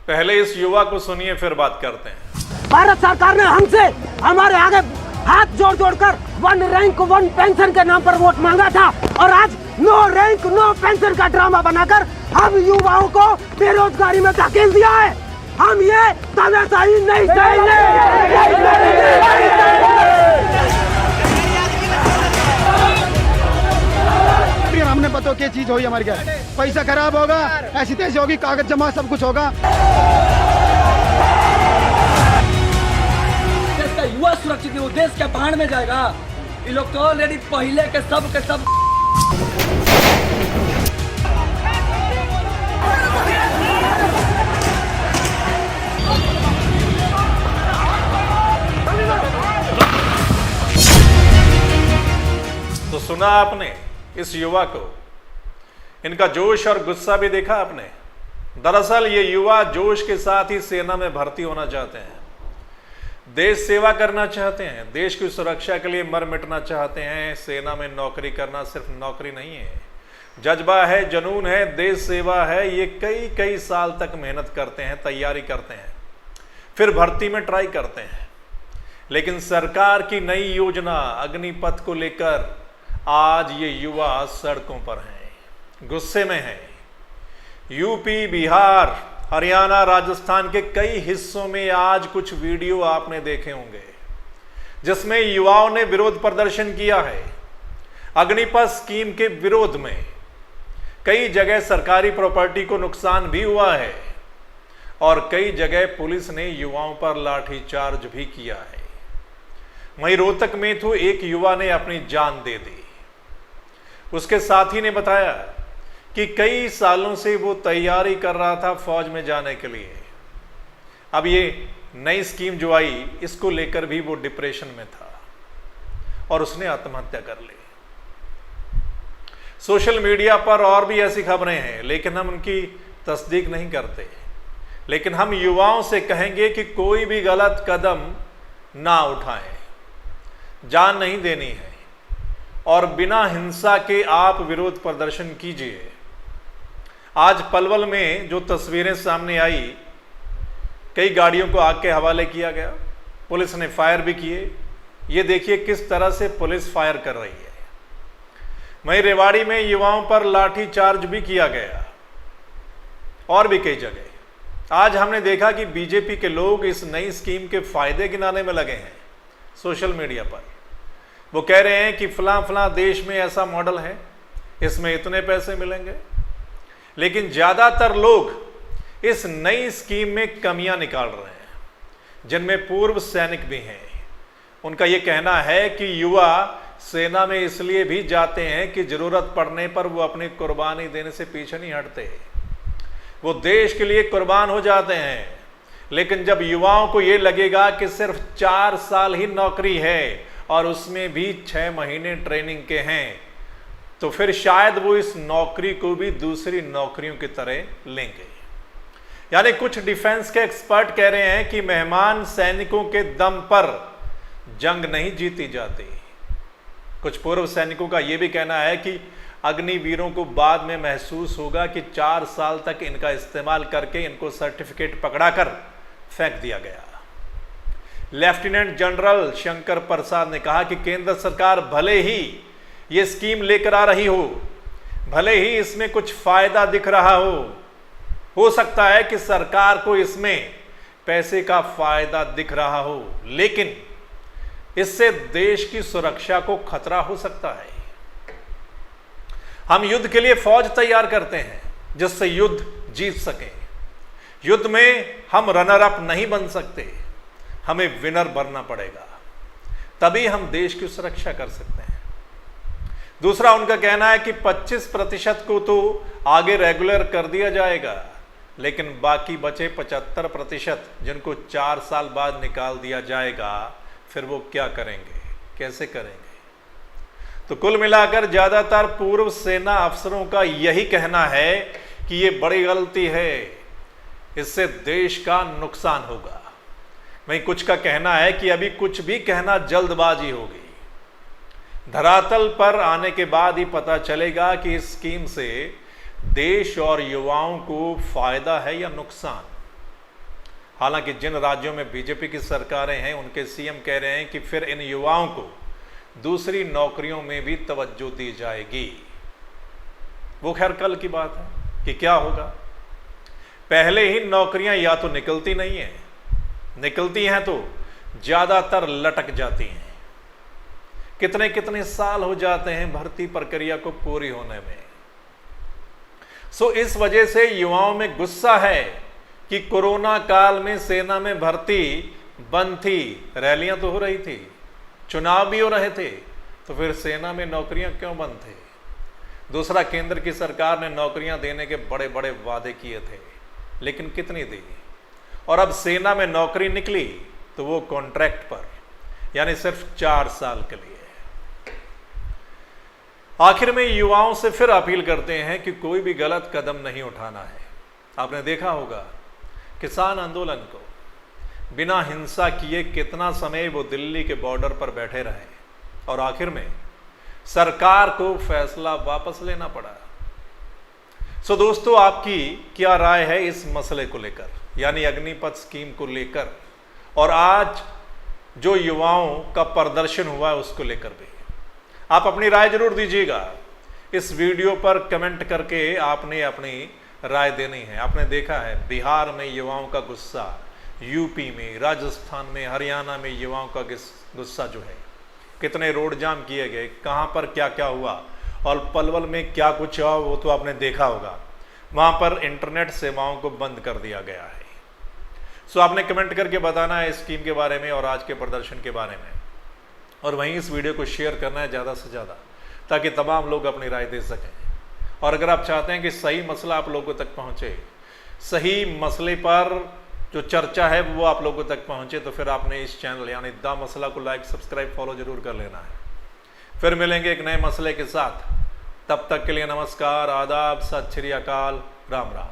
पहले इस युवा को सुनिए, फिर बात करते हैं। भारत सरकार ने हमसे हमारे आगे हाथ जोड़ जोड़कर 1 रैंक 1 पेंशन के नाम पर वोट मांगा था, और आज नो रैंक नो पेंशन का ड्रामा बनाकर हम युवाओं को बेरोजगारी में धकेल दिया है। हम ये तानाशाही नहीं हमने पता क्या चीज हुई हमारे क्या, पैसा खराब होगा, ऐसी तैसी होगी, कागज जमा सब कुछ होगा। देश का युवा सुरक्षित है, वो देश के पहाड़ में जाएगा। ये लोग तो ऑलरेडी पहले के सब तो सुना आपने इस युवा को, इनका जोश और गुस्सा भी देखा आपने। दरअसल ये युवा जोश के साथ ही सेना में भर्ती होना चाहते हैं, देश सेवा करना चाहते हैं, देश की सुरक्षा के लिए मर मिटना चाहते हैं। सेना में नौकरी करना सिर्फ नौकरी नहीं है, जज्बा है, जुनून है, देश सेवा है। ये कई कई साल तक मेहनत करते हैं, तैयारी करते हैं, फिर भर्ती में ट्राई करते हैं। लेकिन सरकार की नई योजना अग्निपथ को लेकर आज ये युवा सड़कों पर हैं, गुस्से में हैं। यूपी, बिहार, हरियाणा, राजस्थान के कई हिस्सों में आज कुछ वीडियो आपने देखे होंगे जिसमें युवाओं ने विरोध प्रदर्शन किया है अग्निपथ स्कीम के विरोध में। कई जगह सरकारी प्रॉपर्टी को नुकसान भी हुआ है और कई जगह पुलिस ने युवाओं पर लाठीचार्ज भी किया है। वहीं रोहतक में तो एक युवा ने अपनी जान दे दी। उसके साथी ने बताया कि कई सालों से वो तैयारी कर रहा था फौज में जाने के लिए। अब ये नई स्कीम जो आई, इसको लेकर भी वो डिप्रेशन में था और उसने आत्महत्या कर ली। सोशल मीडिया पर और भी ऐसी खबरें हैं, लेकिन हम उनकी तस्दीक नहीं करते। लेकिन हम युवाओं से कहेंगे कि कोई भी गलत कदम ना उठाएं, जान नहीं देनी है और बिना हिंसा के आप विरोध प्रदर्शन कीजिए। आज पलवल में जो तस्वीरें सामने आई, कई गाड़ियों को आग के हवाले किया गया, पुलिस ने फायर भी किए। ये देखिए किस तरह से पुलिस फायर कर रही है। वहीं रेवाड़ी में युवाओं पर लाठीचार्ज भी किया गया और भी कई जगह। आज हमने देखा कि बीजेपी के लोग इस नई स्कीम के फायदे गिनाने में लगे हैं सोशल मीडिया पर। वो कह रहे हैं कि फलां फलां देश में ऐसा मॉडल है, इसमें इतने पैसे मिलेंगे। लेकिन ज़्यादातर लोग इस नई स्कीम में कमियां निकाल रहे हैं, जिनमें पूर्व सैनिक भी हैं। उनका ये कहना है कि युवा सेना में इसलिए भी जाते हैं कि ज़रूरत पड़ने पर वो अपनी कुर्बानी देने से पीछे नहीं हटते, वो देश के लिए कुर्बान हो जाते हैं। लेकिन जब युवाओं को ये लगेगा कि सिर्फ 4 साल ही नौकरी है और उसमें भी 6 महीने ट्रेनिंग के हैं, तो फिर शायद वो इस नौकरी को भी दूसरी नौकरियों की तरह लेंगे। यानी कुछ डिफेंस के एक्सपर्ट कह रहे हैं कि मेहमान सैनिकों के दम पर जंग नहीं जीती जाती। कुछ पूर्व सैनिकों का यह भी कहना है कि अग्निवीरों को बाद में महसूस होगा कि 4 साल तक इनका इस्तेमाल करके इनको सर्टिफिकेट पकड़ाकर फेंक दिया गया। लेफ्टिनेंट जनरल शंकर प्रसाद ने कहा कि केंद्र सरकार भले ही ये स्कीम लेकर आ रही हो, भले ही इसमें कुछ फायदा दिख रहा हो सकता है कि सरकार को इसमें पैसे का फायदा दिख रहा हो, लेकिन इससे देश की सुरक्षा को खतरा हो सकता है। हम युद्ध के लिए फौज तैयार करते हैं जिससे युद्ध जीत सके। युद्ध में हम रनर अप नहीं बन सकते, हमें विनर बनना पड़ेगा, तभी हम देश की सुरक्षा कर सकते हैं। दूसरा उनका कहना है कि 25% को तो आगे रेगुलर कर दिया जाएगा, लेकिन बाकी बचे 75% जिनको 4 साल बाद निकाल दिया जाएगा, फिर वो क्या करेंगे, कैसे करेंगे। तो कुल मिलाकर ज़्यादातर पूर्व सेना अफसरों का यही कहना है कि ये बड़ी गलती है, इससे देश का नुकसान होगा। वहीं कुछ का कहना है कि अभी कुछ भी कहना जल्दबाजी होगी, धरातल पर आने के बाद ही पता चलेगा कि इस स्कीम से देश और युवाओं को फायदा है या नुकसान। हालांकि जिन राज्यों में बीजेपी की सरकारें हैं उनके सीएम कह रहे हैं कि फिर इन युवाओं को दूसरी नौकरियों में भी तवज्जो दी जाएगी। वो खैर कल की बात है कि क्या होगा। पहले ही नौकरियां या तो निकलती नहीं है, निकलती हैं तो ज्यादातर लटक जाती हैं। कितने कितने साल हो जाते हैं भर्ती प्रक्रिया को पूरी होने में। सो इस वजह से युवाओं में गुस्सा है कि कोरोना काल में सेना में भर्ती बंद थी, रैलियां तो हो रही थी, चुनाव भी हो रहे थे, तो फिर सेना में नौकरियां क्यों बंद थे। दूसरा, केंद्र की सरकार ने नौकरियां देने के बड़े बड़े वादे किए थे, लेकिन कितनी दी। और अब सेना में नौकरी निकली तो वो कॉन्ट्रैक्ट पर, यानी सिर्फ 4 साल के लिए। आखिर में युवाओं से फिर अपील करते हैं कि कोई भी गलत कदम नहीं उठाना है। आपने देखा होगा किसान आंदोलन को बिना हिंसा किए कितना समय वो दिल्ली के बॉर्डर पर बैठे रहे और आखिर में सरकार को फैसला वापस लेना पड़ा। सो दोस्तों, आपकी क्या राय है इस मसले को लेकर, यानी अग्निपथ स्कीम को लेकर, और आज जो युवाओं का प्रदर्शन हुआ है उसको लेकर भी आप अपनी राय जरूर दीजिएगा। इस वीडियो पर कमेंट करके आपने अपनी राय देनी है। आपने देखा है बिहार में युवाओं का गुस्सा, यूपी में, राजस्थान में, हरियाणा में युवाओं का गुस्सा जो है, कितने रोड जाम किए गए, कहां पर क्या क्या हुआ, और पलवल में क्या कुछ हुआ वो तो आपने देखा होगा। वहां पर इंटरनेट सेवाओं को बंद कर दिया गया है। सो आपने कमेंट करके बताना है इस स्कीम के बारे में और आज के प्रदर्शन के बारे में, और वहीं इस वीडियो को शेयर करना है ज़्यादा से ज़्यादा, ताकि तमाम लोग अपनी राय दे सकें। और अगर आप चाहते हैं कि सही मसला आप लोगों तक पहुंचे, सही मसले पर जो चर्चा है वो आप लोगों तक पहुंचे, तो फिर आपने इस चैनल यानी द मसला को लाइक, सब्सक्राइब, फॉलो जरूर कर लेना है। फिर मिलेंगे एक नए मसले के साथ। तब तक के लिए नमस्कार, आदाब, सत श्री अकाल, राम राम।